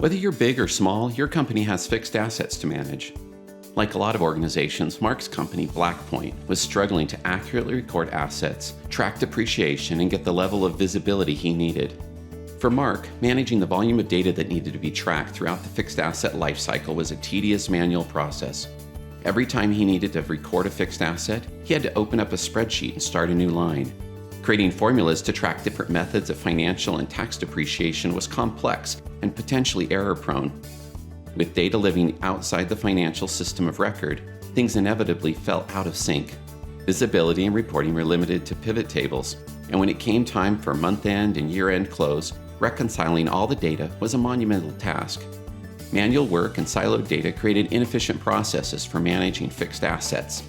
Whether you're big or small, your company has fixed assets to manage. Like a lot of organizations, Mark's company, Blackpoint, was struggling to accurately record assets, track depreciation, and get the level of visibility he needed. For Mark, managing the volume of data that needed to be tracked throughout the fixed asset lifecycle was a tedious manual process. Every time he needed to record a fixed asset, he had to open up a spreadsheet and start a new line. Creating formulas to track different methods of financial and tax depreciation was complex and potentially error-prone. With data living outside the financial system of record, things inevitably fell out of sync. Visibility and reporting were limited to pivot tables, and when it came time for month-end and year-end close, reconciling all the data was a monumental task. Manual work and siloed data created inefficient processes for managing fixed assets.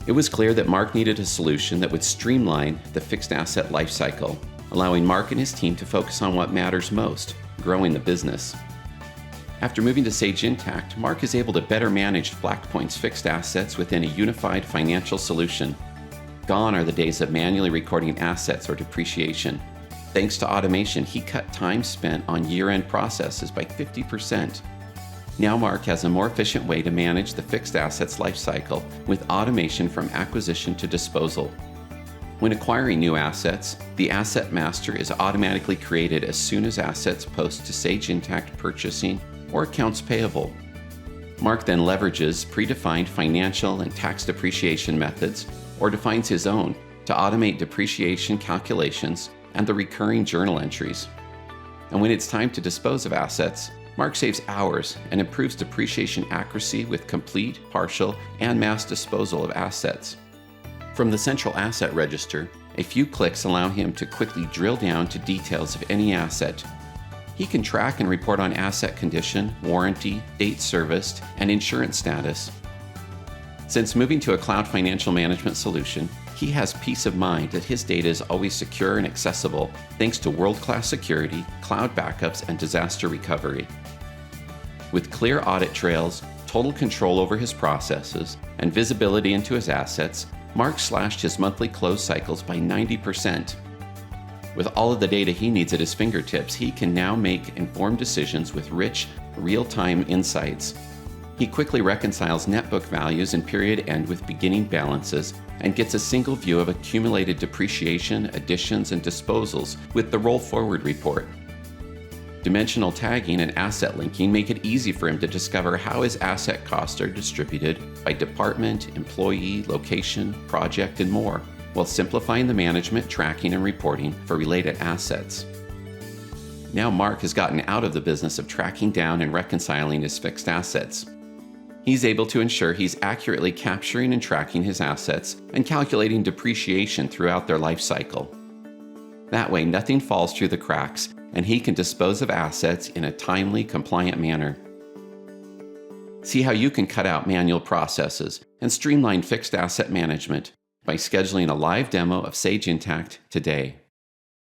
It was clear that Mark needed a solution that would streamline the fixed asset lifecycle, allowing Mark and his team to focus on what matters most, growing the business. After moving to Sage Intacct, Mark is able to better manage Blackpoint's fixed assets within a unified financial solution. Gone are the days of manually recording assets or depreciation. Thanks to automation, he cut time spent on year-end processes by 50%. Now Mark has a more efficient way to manage the fixed assets lifecycle with automation from acquisition to disposal. When acquiring new assets, the Asset Master is automatically created as soon as assets post to Sage Intacct purchasing or accounts payable. Mark then leverages predefined financial and tax depreciation methods or defines his own to automate depreciation calculations and the recurring journal entries. And when it's time to dispose of assets, Mark saves hours and improves depreciation accuracy with complete, partial, and mass disposal of assets. From the central asset register, a few clicks allow him to quickly drill down to details of any asset. He can track and report on asset condition, warranty, date serviced, and insurance status. Since moving to a cloud financial management solution, he has peace of mind that his data is always secure and accessible thanks to world-class security, cloud backups, and disaster recovery. With clear audit trails, total control over his processes, and visibility into his assets, Mark slashed his monthly close cycles by 90%. With all of the data he needs at his fingertips, he can now make informed decisions with rich, real-time insights. He quickly reconciles net book values and period end with beginning balances and gets a single view of accumulated depreciation, additions, and disposals with the roll forward report. Dimensional tagging and asset linking make it easy for him to discover how his asset costs are distributed by department, employee, location, project, and more, while simplifying the management, tracking, and reporting for related assets. Now Mark has gotten out of the business of tracking down and reconciling his fixed assets. He's able to ensure he's accurately capturing and tracking his assets and calculating depreciation throughout their life cycle. That way, nothing falls through the cracks, and he can dispose of assets in a timely, compliant manner. See how you can cut out manual processes and streamline fixed asset management by scheduling a live demo of Sage Intacct today.